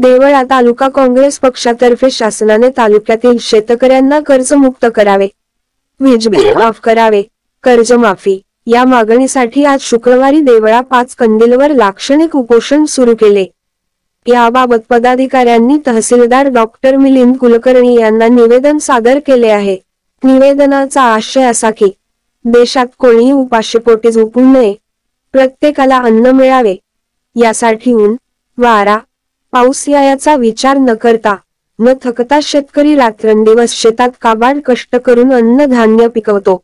देवळा तालुका काँग्रेस पक्षातर्फे शासनाने तालुक्यातील शेतकऱ्यांना कर्जमुक्त करावे, वीज बिल माफ करावे, कर्जमाफी या मागणीसाठी आज शुक्रवारी देवळा 5 कंदिलवर लाक्षणिक उपोषण सुरू केले। याबाबत पदाधिकाऱ्यांनी तहसीलदार डॉक्टर मिलिंद कुलकर्णी यांना निवेदन सादर केले आहे। निवेदनाचा आशय असा की देशात कोणीही उपाशीपोटी झोपू नये, प्रत्येकाला अन्न मिळावे यासाठी ऊन, वारा, पाऊस याचा विचार न करता न थकता शेतकरी रात्रंदिवस शेतात काबाड कष्ट करून अन्नधान्य पिकवतो।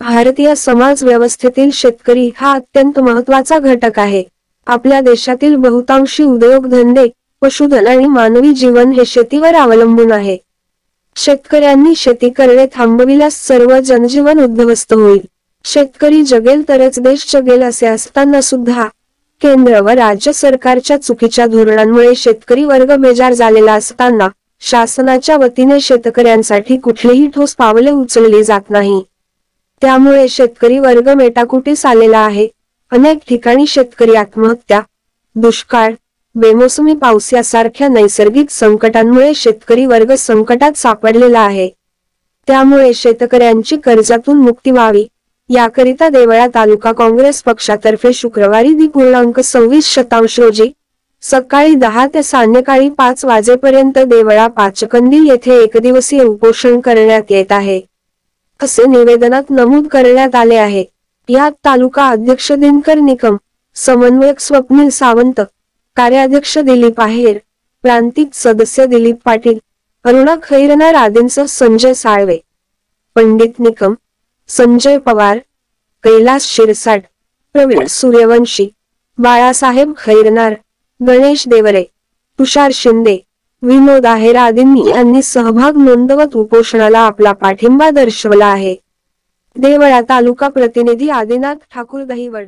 भारतीय समाज व्यवस्थेतील शेतकरी हा अत्यंत महत्त्वाचा घटक आहे। आपल्या देशातील बहुतांशी उद्योगधंदे, पशुधन आणि मानवी जीवन हे शेतीवर अवलंबून आहे। शेतकऱ्यांनी शेती करणे थांबविल्यास सर्व जनजीवन उद्ध्वस्त होईल। शेतकरी जगेल तरच देश जगेल असे असताना सुद्धा केंद्र व राज्य सरकारच्या चुकीच्या धोरणांमुळे शेतकरी वर्ग बेजार झालेला असताना शासनाच्या वतीने शेतकऱ्यांसाठी कुठलीही ठोस पावले उचलली जात नाही। त्यामुळे शेतकरी वर्ग मेटाकुटीस आलेला आहे। अनेक ठिकाणी शेतकरी आत्महत्या, दुष्काळ, बेमोसमी पाऊस यासारख्या नैसर्गिक संकटांमुळे शेतकरी वर्ग संकटात सापडलेला आहे। त्यामुळे शेतकऱ्यांची कर्जातून मुक्ती व्हावी याकरिता देवळा तालुका काँग्रेस पक्षातर्फे शुक्रवारी दि. रोजी सकाळी 10 ते सायंकाळी 5 वाजेपर्यंत देवळा 5 कंदील येथे एकदिवसीय उपोषण करण्यात येत आहे, असे निवेदनात नमूद करण्यात आले आहे। यात तालुका अध्यक्ष दिनकर निकम, समन्वयक स्वप्नील सावंत, कार्याध्यक्ष दिलीप आहेर, प्रांतिक सदस्य दिलीप पाटील, अरुणा खैरनार आदींसह संजय साळवे, पंडित निकम, संजय पवार, कैलास शिरसाट, प्रवीण सूर्यवंशी, बाळासाहेब खैरनार, गणेश देवरे, तुषार शिंदे, विनोद आहेर आदींनी यांनी सहभाग नोंदवत उपोषणाला आपला पाठिंबा दर्शवला आहे। देवळा तालुका प्रतिनिधी आदिनाथ ठाकूर, दहिवड।